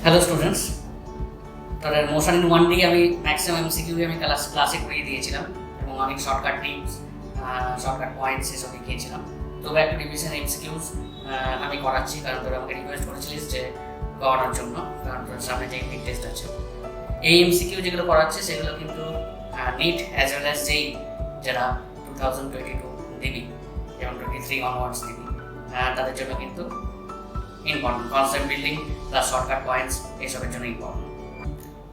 Hello students, তাদের motion in one day আমি maximum MCQ আমি ক্লাসে করিয়ে দিয়েছিলাম এবং অনেক শর্টকাট টিপস, শর্টকাট পয়েন্টস এসব দেখিয়েছিলাম। তবে একটা রিভিশন এমসিকিউস আমি করাচ্ছি, কারণ তোরা আমাকে রিকোয়েস্ট করেছিলিস যে করানোর জন্য, কারণ তোর সামনে যে নিট টেস্ট আছে। এই এমসিকিউ যেগুলো করাচ্ছে সেগুলো কিন্তু নিট অ্যাজ ওয়েল অ্যাজ যেই যারা 2022 দিবি এবং 23 অনওয়ার্ডস দিবি তাদের জন্য কিন্তু important. Concept building plus shortcut points এইসবের জন্য ইম্পর্টেন্ট।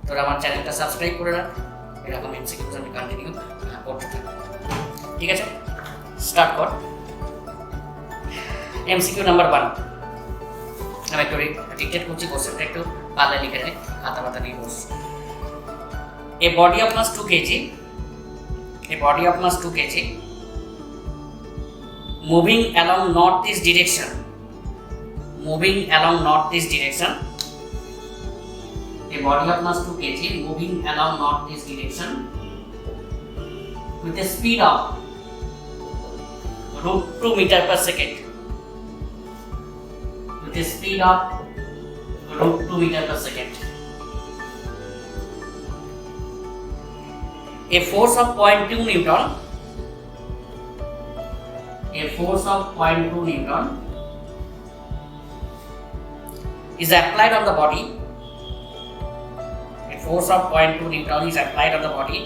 তোরা আমার চ্যানেলটা সাবস্ক্রাইব করে রাখ, এরকম এমসিকিউস আমি কন্টিনিউ করতে থাকি। ঠিক আছে, স্টার্ট কর। এমসিকিউ নাম্বার 1 আমি একটু ডিকটেট করছি, কোশ্চেনটা একটু পাল্লা লিখে নেই, খাতা পাতা নিয়ে বস। A body of mass 2 kg, a body of mass 2 kg moving along northeast direction, moving along northeast direction, a body of mass 2 kg moving along northeast direction with a speed of √2 meter per second, with a speed of √2 meter per second. A force of 0.2 Newton, a force of 0.2 Newton is applied on the body. A force of 0.2 Newton is applied on the body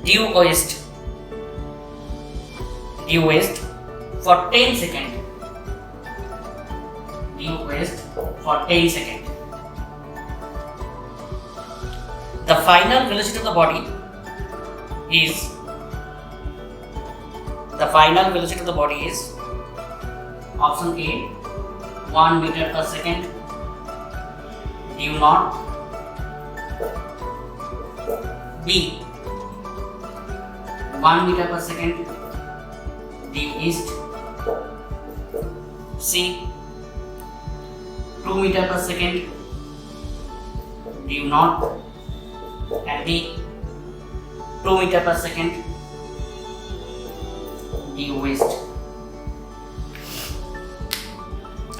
due west for 10 seconds. Due west for 10 seconds. The final velocity of the body is option A 1 meter per second due north, B 1 meter per second due east, C 2 meter per second due north, and D 2 meter per second due west.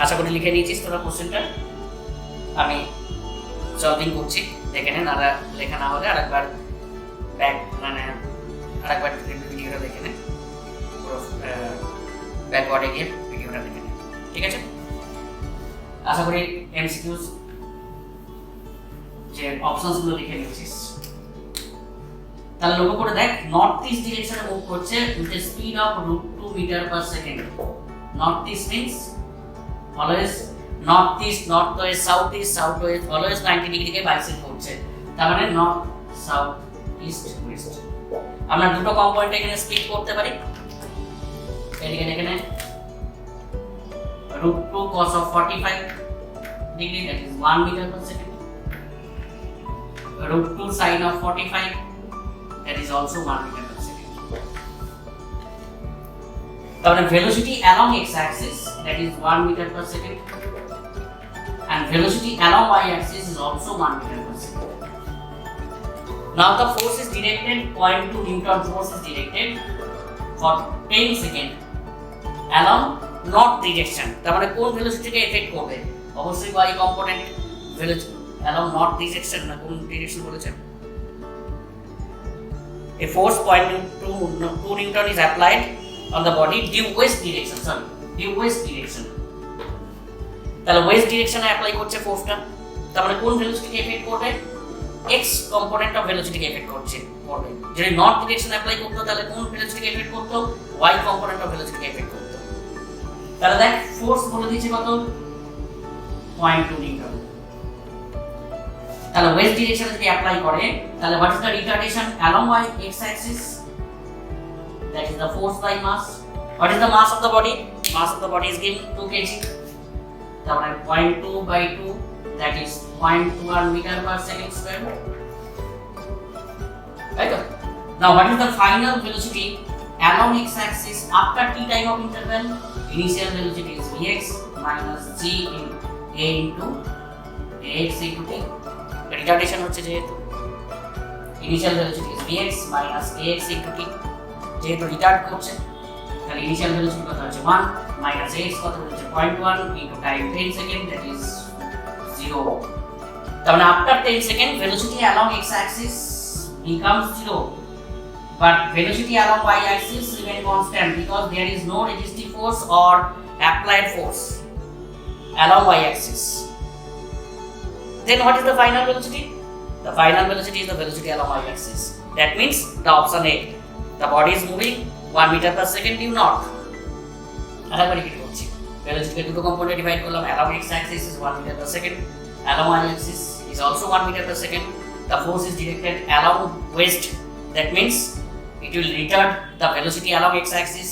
আশা করি লিখে নিয়েছিস তোরা কোশ্চেনটা। আমি solving করছি, দেখে নেন। আর লেখা না হলে আরেকবার ভিডিওটা দেখে নেন, পুরো ব্যাকওয়ার্ডে গিয়ে ভিডিওটা দেখে নেন। ঠিক আছে, আশা করি এমসিকিউস যে অপশনসগুলো লিখে নিয়েছিস। তাহলে লক্ষ্য করে দেখ, নর্থ ইস্ট ডিরেকশনে মুভ করছে with a speed of √2 metre per second. North east means always north east, north west, south east, south west, always 90 degree থেকে বাইসেক্ট করছে। তার মানে নর্থ, সাউথ, ইস্ট, ওয়েস্ট। আমরা দুটো কম্পোনেন্ট এখানে স্প্লিট করতে পারি। এদিকে এখানে √2 cos of 45 degree, that is 1 meter per second. √2 sin of 45, that is also 1 meter per second. তাহলে velocity along x-axis, that is 1 meter per second, and velocity along y-axis is also 1 meter per second. Now the force is directed, 0.2 Newton force is directed for 10 seconds along north direction. তার মানে কোন ভেলোসিটিকে effect করবে? অবশ্যই y component velocity along north direction, না কোন direction বলেছেন? A force 0.2 Newton is applied on the body due west direction, তাহলে West ডিরেকশনে apply করছে ফোর্সটা। তার মানে কোন ভেলোসিটিকে এফেক্ট করবে? x কম্পোনেন্ট অফ ভেলোসিটিকে এফেক্ট করবে। যদি নর্থ ডিরেকশনে অ্যাপ্লাই করতো তাহলে কোন ভেলোসিটিকে এফেক্ট করতো? y কম্পোনেন্ট অফ ভেলোসিটিকে এফেক্ট করতো। তাহলে দেখ, ফোর্স বলে দিয়েছে কত? 0.2 নিউটন। তাহলে ওয়েস্ট ডিরেকশনে যদি অ্যাপ্লাই করে তাহলে what is the retardation along y x axis? That is the force by mass. What is the mass of the body? Mass of the body is given 2 kg. তাহলে 0.2 by 2, that is 0.21 meter per second square. Right? Now what is the final velocity along x axis after t time of interval? Initial velocity is vx minus g in a into ax into t. Retardation হচ্ছে যেহেতু initial velocity is vx minus ax into t, যেহেতু retired করছে তাহলে initial velocity কত হচ্ছে 1 minus x কত হচ্ছে 0.1 into time 10 second, that is 0. তার মানে after 10 second velocity along x axis becomes 0, but velocity along y axis remain constant because there is no resistive force or applied force along y axis. Then what is the final velocity? The final velocity is the velocity along y axis. That means the option A, the body is moving 1 meter per second due north. আরেকবার repeat করছি, velocity দুটো কম্পোনেন্টে divide করলাম, along x axis is 1 meter per second, along y axis is also 1 meter per second. The force is directed along west. That means it will retard the velocity along x axis.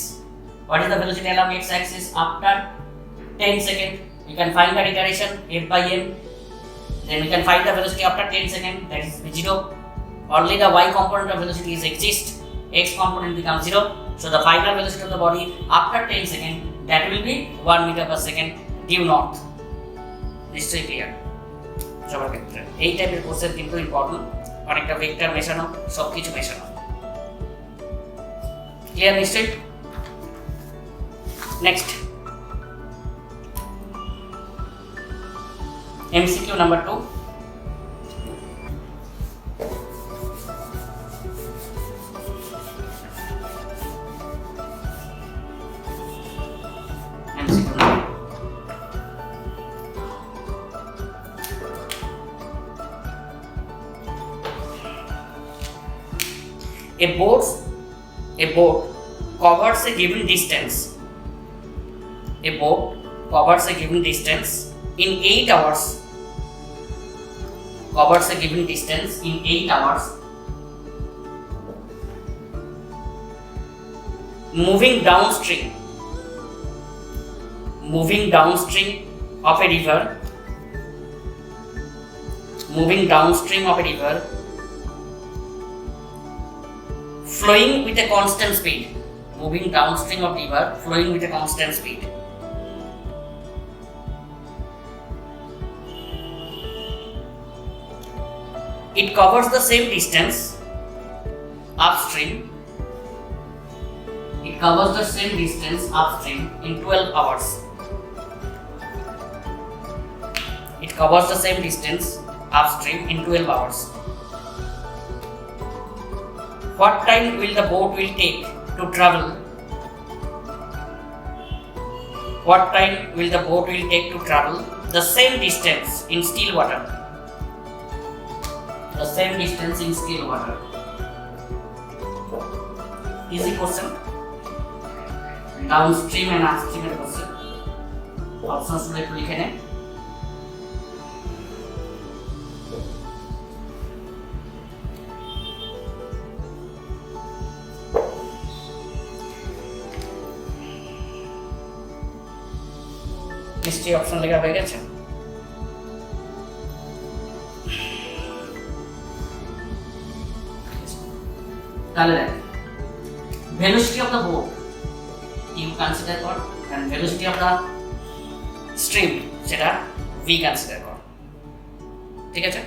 What is the velocity along x axis? After 10 seconds, we can find the retardation f by m. Then we can find the velocity after 10 seconds, that is 0. Only the y component of velocity is exist, x component becomes 0. So the final velocity of the body after 10 seconds, that will be 1 meter per second due north. নিশ্চয়ই clear সবার ক্ষেত্রে? এই টাইপের question কিন্তু important, অনেকটা vector মেশানো, সব কিছু মেশানো। ক্লিয়ার নিশ্চয়ই? Next MCQ number 2. MCQ number 2. A boat covers a given distance. A boat covers a given distance in 8 hours. Covers a given distance in 8 hours. Moving downstream of a river. Moving downstream of a river. Flowing with a constant speed. Moving downstream of river, flowing with a constant speed. It covers the same distance upstream. It covers the same distance upstream in 12 hours. It covers the same distance upstream in 12 hours. What time will the boat will take to travel? What time will the boat will take to travel the same distance in still water? The same distance in still water. Easy question. Downstream and upstream এর question. Options গুলো একটু লিখে নেন। নিশ্চয়ই option লেখা হয়ে গেছে। তাহলে দেখ, velocity of the boat you consider কর, and velocity of the stream সেটা v consider কর, ঠিক আছে?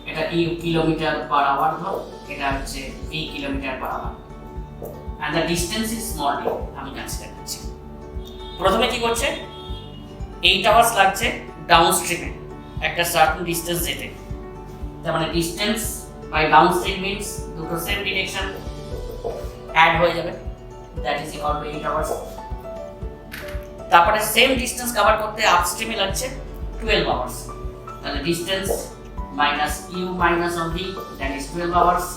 এটা u কিলোমিটার পার আওয়ার ধর, এটা হচ্ছে v kilometre per hour, and the distance is small d আমি কনসিডার করছি। প্রথমে কি করছে, 8 আওয়ার্স লাগছে ডাউনস্ট্রিমে একটা সার্টেন ডিসটেন্স যেতে, তার মানে ডিসটেন্স বাই ডাউনস্ট্রিম মিন্স দুটো সেম ডিরেকশন অ্যাড হয়ে যাবে, that is equal to 8 hours. তারপরে সেম ডিসটেন্স কভার করতে আপস্ট্রিমে লাগছে 12 আওয়ার্স, তাহলে distance minus u minus of v that is 12 hours.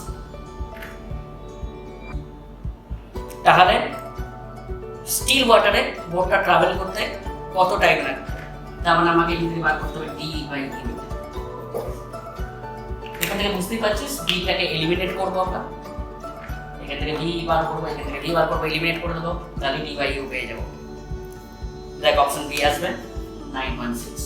তাহলে স্টিল ওয়াটারে বোটটা ট্রাভেল করতে কত টাইম লাগবে, তার মানে আমাকে ইন্টিগ্রেট বার করতে হবে ডি বাই ইউ। এখান থেকে বুঝতেই পারছিস ডিটাকে এলিমিনেট করবো আমরা, এখান থেকে ভি বার করবো, এখান থেকে ভি বার করবো, এলিমিনেট করে দেবো, তাহলে ডি বাই ইউ পেয়ে যাবো। দেখ অপশন বি আসবে 916।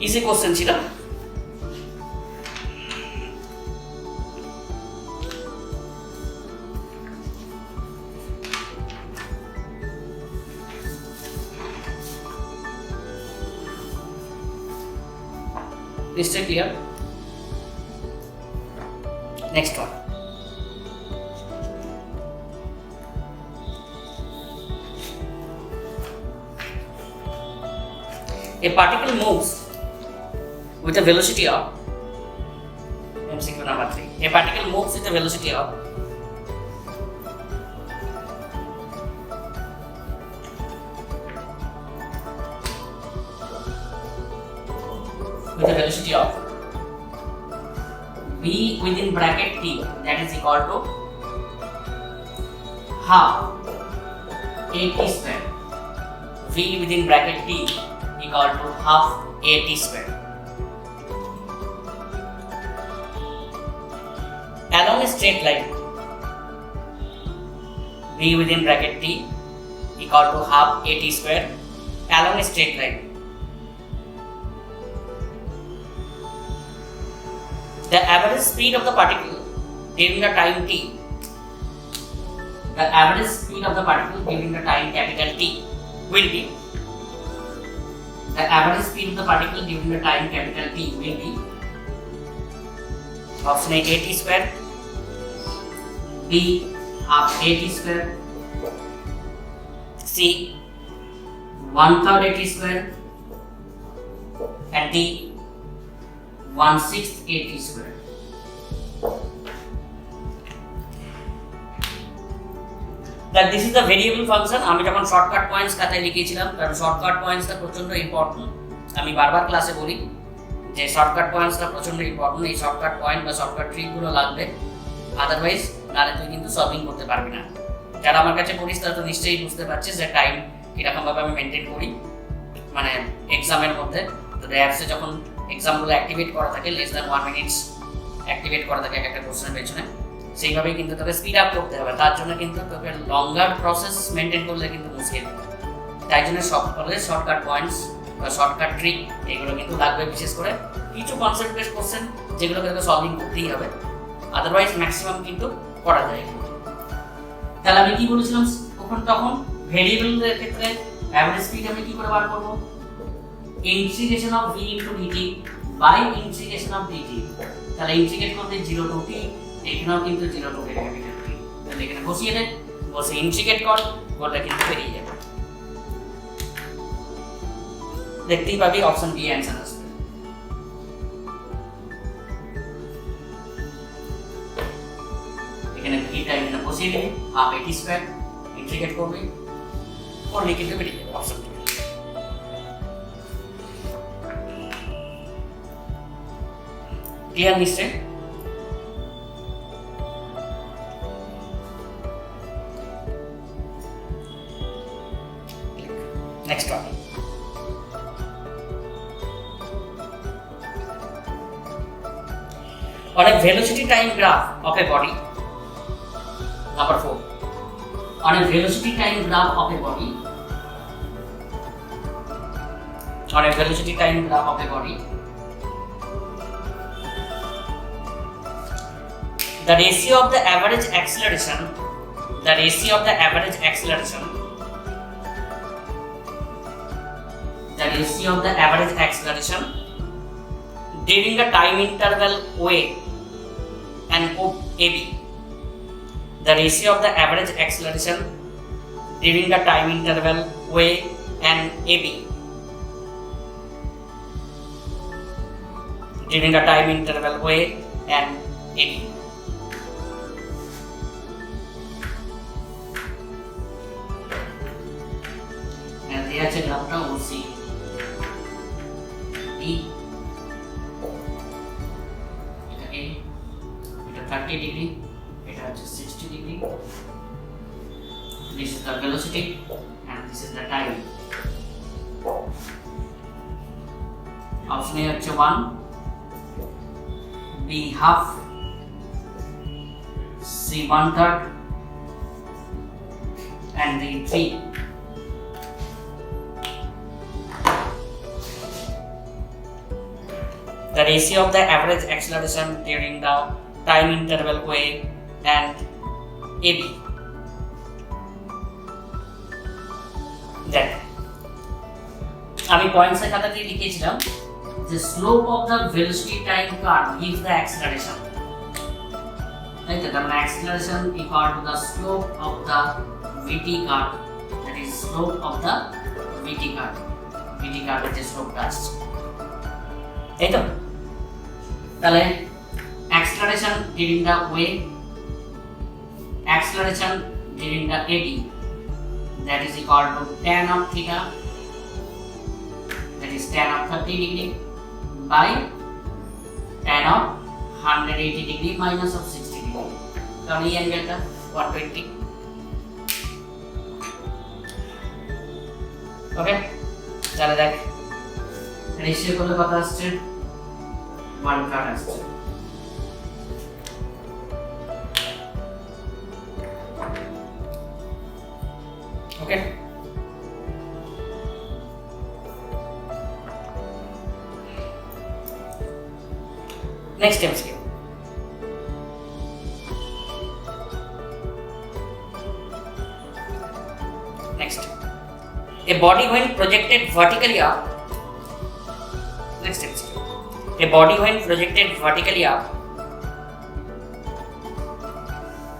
ইজি কোশ্চেন ছিল। নিশ্চয়ই clear. Next one. A particle moves with a velocity of MCQ number 3. A particle moves with a velocity of v within bracket t, that is equal to half at square. V within bracket t equal to half at square. Along a straight line, v within bracket t equal to half at square. Along a straight line, the average speed of the particle during the time t, the average speed of the particle during the time capital T will be, the average speed of the particle during the time capital T will be option A at square, B half at square, C 1/3 at square, and D 1/6 at square. That this is the variable function. আমি যখন shortcut points খাতায় লিখেছিলাম, কারণ shortcut পয়েন্টসটা প্রচন্ড important. আমি বারবার ক্লাসে বলি যে শর্টকাট পয়েন্টসটা প্রচন্ড ইম্পর্টেন্ট। এই শর্টকাট পয়েন্ট বা শর্টকাট ট্রিকগুলো লাগবে, আদারওয়াইজ নালে তুই কিন্তু সলভিং করতে পারবি না। যারা আমার কাছে পড়িস তারা তো নিশ্চয়ই বুঝতে পারছিস যে টাইম কীরকমভাবে আমি মেনটেন করি, মানে এক্সামের মধ্যে। তো অ্যাপসে যখন এক্সামগুলো অ্যাক্টিভেট করা থাকে, লেস দ্যান 1 মিনিটস অ্যাক্টিভেট করা থাকে একটা কোশ্চেনের পেছনে, সেইভাবেই কিন্তু তোকে স্পিড আপ করতে হবে। তার জন্য কিন্তু তোকে লঙ্গার প্রসেস মেনটেন করলে কিন্তু মুশকিল। তাই জন্য সকলের শর্টকাট পয়েন্টস বা শর্টকাট ট্রিক এগুলো কিন্তু লাগবে, বিশেষ করে কিছু কনসেপ্ট বেস কোশ্চেন যেগুলোকে তোকে সলভিং করতেই হবে, আদারওয়াইজ ম্যাক্সিমাম কিন্তু করা যায়। তাহলে আমি কি বলেছিলাম তখন ভেরিয়েবলের ক্ষেত্রে অ্যাভারেজ স্পিড আমি কি করে বার করব? Integration of v into dt by integration of dt। তাহলে ইন্টিগ্রেট করতে 0 টু t, এখানেও কিন্তু 0 টু ক্যাপিটাল t। তাহলে এখানে বসিয়ে দে, বসে ইন্টিগ্রেট করলে কিন্তু বেরিয়ে যাবে। দেখতেই পাবি অপশন ডি অ্যান্সার আসবে। এখানে ভিটা এখানে বসিয়ে দিবি, হাফ at স্কয়ার, ইন্টিগ্রেট করবি, করলে কিন্তু বেরিয়ে যাবে অপশন ডি। ক্লিয়ার নিশ্চয়? Next one. On a velocity time graph of a body, number 4. On a velocity time graph of a body, on a velocity time graph of a body, the ratio of the average acceleration, the ratio of the average acceleration, the ratio of the average acceleration during the time interval OA and AB, the ratio of the average acceleration during the time interval OA and AB, during the time interval OA and AB. And the answer graph OC D, এটা A, এটা 30 degree, এটা হচ্ছে 60 degree. This is the velocity and this is the time. Option A হচ্ছে 1, B half, C 1/3 and D 3. The ratio of the average acceleration during the time interval OA and AB. Then আমি পয়েন্টসের খাতাতে লিখেছিলাম যে slope of the velocity time curve gives the acceleration. তাই তো, তার মানে acceleration equal to the slope of the VT curve, that is slope of the VT curve, VT curve এর যে স্লোপটা আসছে, তাই তো। তাহলে acceleration during the wave, acceleration during the eddy, that is equal to tan of theta, that is tan of 30 degree by tan of 180 degree minus of 60 degree, তাহলে এই অ্যাঙ্গেলটা 120। ওকে, তাহলে দেখ রেশিও করলে কত আসছে, 1/3 আসছে। ওকে, next MCQ. Next, a body when projected vertically up, next MCQ, a body when projected vertically up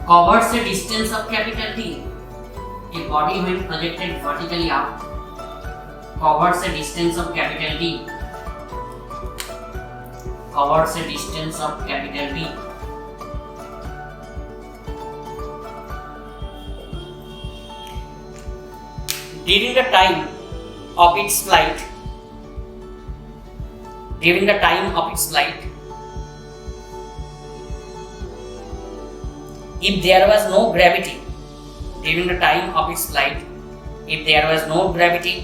covers a distance of capital D. A body when projected vertically up covers a distance of capital D, covers a distance of capital D. During the time of its flight, during the time of its flight, if there was no gravity, during the time of its flight, if there was no gravity,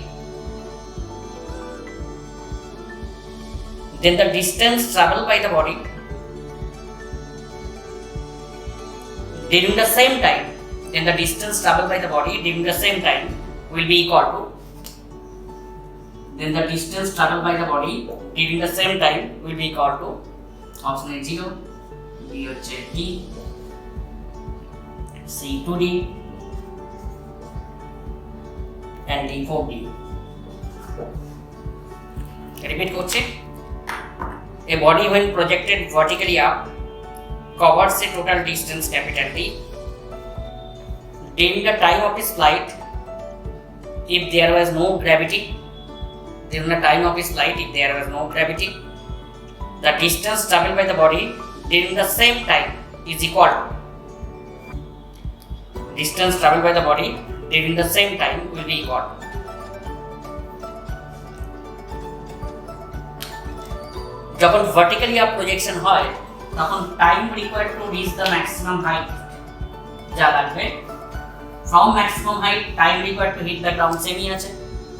then the distance traveled by the body during the same time, then the distance traveled by the body during the same time will be equal to, then the distance traveled by the body during the same time will be equal to, option A 0, B হচ্ছে T, C 2D and D 4D। Repeat করছি, a body when projected vertically up covers a total distance capital D during the time of its flight, if there was no gravity, during the time of its flight, if there was no gravity, the distance traveled by the body during the same time is equal to, distance traveled by the body during the same time will be equal to, যখন vertically up projection হয় তখন time required to reach the maximum height যা লাগবে, from maximum height time required to hit the ground সেমই আছে।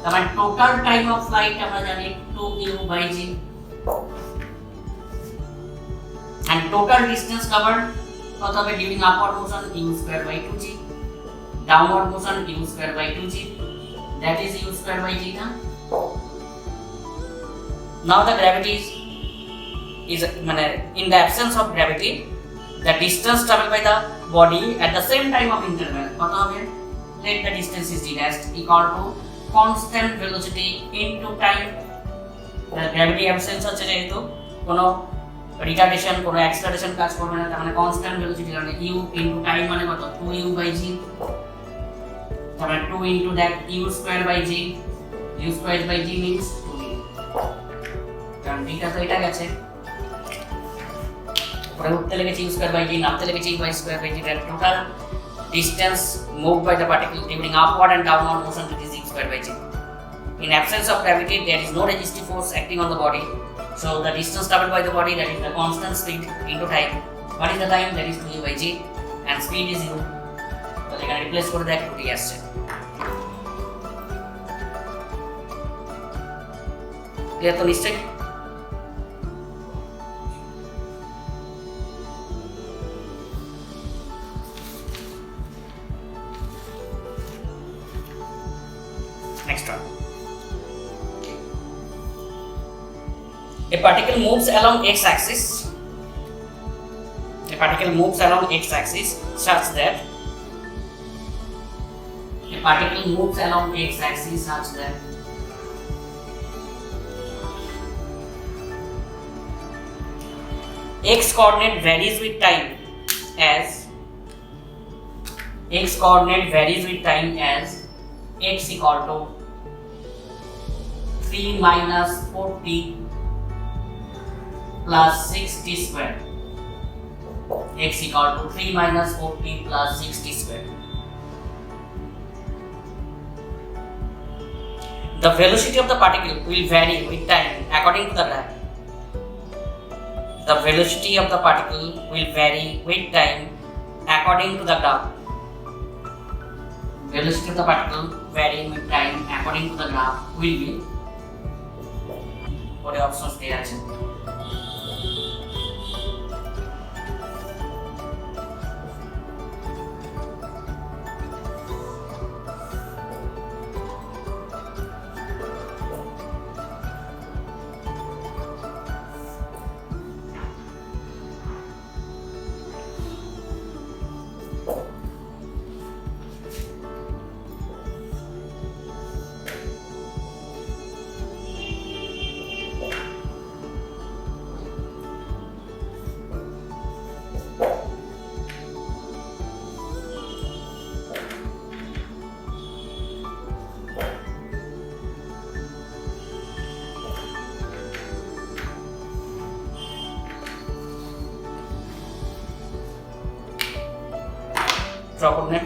তার মানে total time of flight আমরা জানি 2u/g and total distance covered কত হবে, during upward motion u²/2g, downward motion u²/2g, that is u²/g না। Now the gravity is মানে in the absence of gravity, the distance traveled by the body at the same time of interval কত হবে, let the distance is d dash equal to constant velocity into time। the gravity absence হচ্ছে যেহেতু কোনো retardation কোনো acceleration কাজ করবে না, তার মানে কনস্ট্যান্ট ভেলোসিটি মানে u ইনটু টাইম মানে কত 2u/g, তার মানে 2 into that u²/g, u²/g means 2u, কারণ বিটা তো এটা গেছে পরে উঠতে লেগেছে u²/g, নামতে লেগেছে u²/g, that total distance moved by the particle during upward and downward motion that is u²/g. In absence of gravity, there is no resistive force acting on the body, so the distance traveled by the body, that is the constant speed into time. What is the time? That is 2u/g and speed is u. So they can replace করে দেখ 2t আসছে। Clear তো নিশ্চয়ই? Next one. A particle moves along x-axis. A particle moves along x-axis such that a particle moves along x-axis such that x coordinate varies with time as x coordinate varies with time as x equal to 3 minus 40 plus 60 square. X equal to 3 minus 40 plus 60 square. The velocity of the particle will vary with time according to the graph. The velocity of the particle will vary with time according to the graph. Velocity of the particle varying with time according to the graph will be. What are options there? Draw করবেন।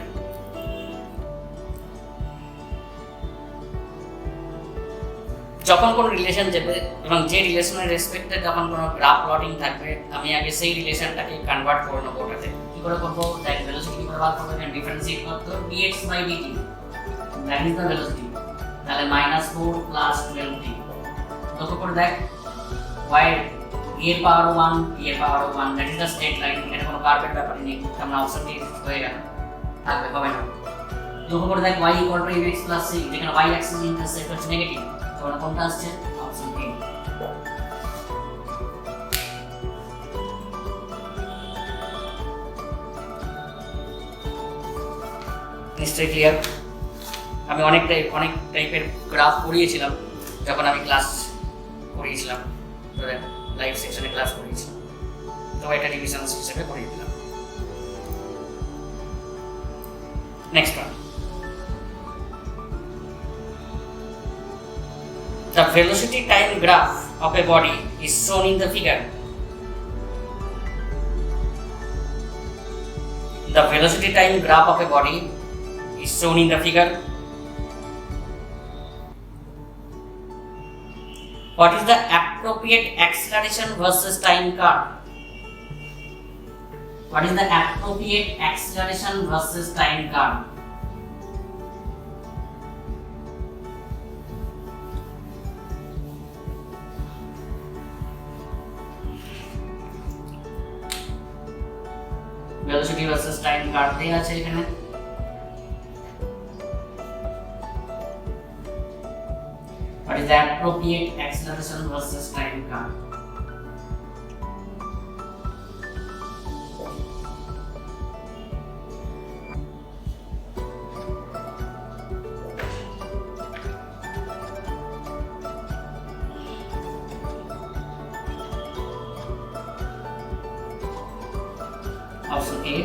যখন কোনো relation যাবে এবং যে রিলেশনের রেসপেক্টে যখন কোনো graph plotting থাকবে, আমি আগে সেই রিলেশনটাকে কনভার্ট করে নেবো ওটাতে। কি করে করবো? দ্যাট ভেলোসিটি কি করে বার করবো? ডিফারেন্সিয়েট করতে হবে dx by dt, that is the velocity. তাহলে -4 প্লাস 12t। লক্ষ্য করে দেখ y এর পাওয়ার 1 এর পাওয়ার 1, that is the straight line. এটা কোনো কার্ভের ব্যাপার নেই, আমরা অপশন ডি হয়ে গেল, থাকবে হবে না। লক্ষ্য করে দেখ y equal to mx plus c, যেখানে y অ্যাক্সিস ইন্টারসেক্ট হচ্ছে নেগেটিভ, তাহলে কোনটা আসছে? Option D. নিশ্চয়ই ক্লিয়ার? আমি অনেক টাইপের গ্রাফ করিয়েছিলাম যখন আমি ক্লাস করিয়েছিলাম, লাইভ সেকশনে ক্লাস করিয়েছিলাম, তো এটা রিভিশন হিসেবে করিয়ে দিলাম। Next one. The velocity time graph of a body is shown in the figure. The velocity time graph of a body is shown in the figure. What is the appropriate acceleration versus time curve? What is the appropriate acceleration versus time curve? Velocity versus time curve দেয়া আছে এখানে। What is the appropriate acceleration versus time curve? Option A.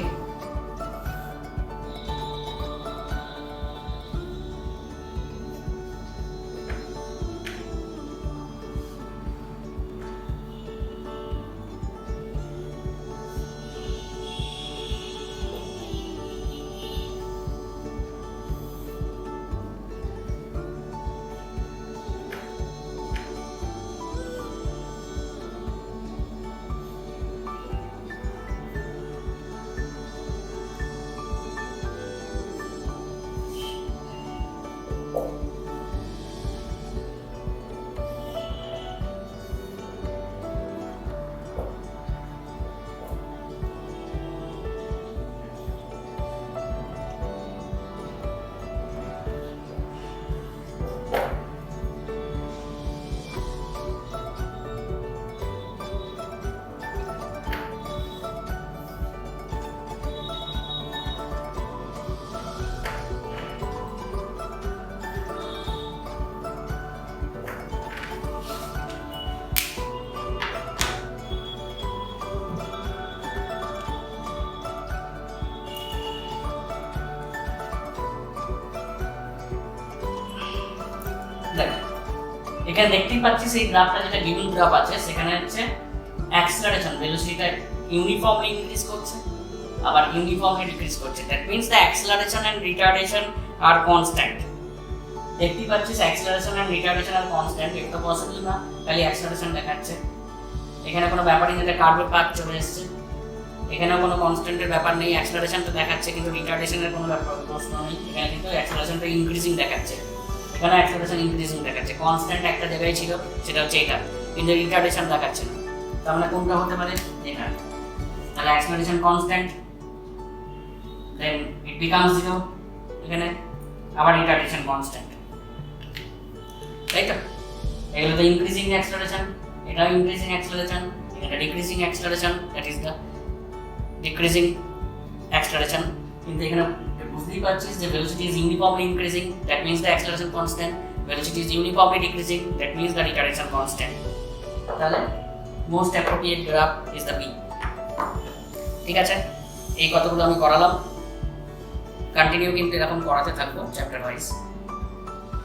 দেখ এখানে দেখতেই পাচ্ছিস এই গ্রাফটা যেটা গিভিং গ্রাফ আছে সেখানে হচ্ছে অ্যাক্সেলারেশন ভেলোসিটিটা ইউনিফর্মলি ইনক্রিজ করছে আবার ইউনিফর্মলি ডিক্রিজ করছে। That means the acceleration and retardation আর কনস্ট্যান্ট। দেখতেই পাচ্ছিস অ্যাক্সেলারেশন অ্যান্ড রিটার্ডেশন আর কনস্ট্যান্ট, এটা তো পসিবল না, খালি অ্যাক্সেলারেশন দেখাচ্ছে। এখানে কোনো ব্যাপারই নেই, এটা কার্ভের পাথ চলে এসেছে। এখানেও কোনো কনস্ট্যান্টের ব্যাপার নেই, অ্যাক্সেলারেশনটা দেখাচ্ছে কিন্তু রিটার্ডেশনের কোনো ব্যাপার প্রশ্ন নেই। এখানে কিন্তু অ্যাক্সেলারেশনটা ইনক্রিজিং দেখাচ্ছে, এখানে অ্যাক্সেলারেশন ইনক্রিজিং দেখাচ্ছে। কনস্ট্যান্ট একটা জায়গায় ছিল সেটা হচ্ছে এটা, কিন্তু রিটার্ডেশন দেখাচ্ছে না। তার মানে কোনটা হতে পারে? এটা। তাহলে acceleration constant, then it becomes 0 এখানে, আবার রিটার্ডেশন কনস্ট্যান্ট, তাই তো? এগুলো তো ইনক্রিজিং অ্যাক্সেলারেশন, এটা ইনক্রিজিং অ্যাক্সেলারেশন, এটা decreasing acceleration, that is the decreasing acceleration. কিন্তু এখানে বুঝতেই পারছিস যে velocity is uniformly increasing, that means the acceleration constant. Velocity is uniformly decreasing, that means the retardation constant. তাহলে most appropriate graph is the B. ঠিক আছে, এই কতগুলো আমি করালাম, কন্টিনিউ কিন্তু এরকম করাতে থাকবো চ্যাপ্টার ওয়াইজ।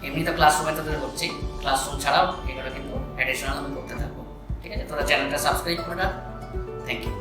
এমনি তো ক্লাসরুমে তোদের হচ্ছে, ক্লাসরুম ছাড়াও এগুলো কিন্তু অ্যাডিশনাল আমি করতে থাকবো। ঠিক আছে, তোরা চ্যানেলটা সাবস্ক্রাইব করে রাখ। Thank you.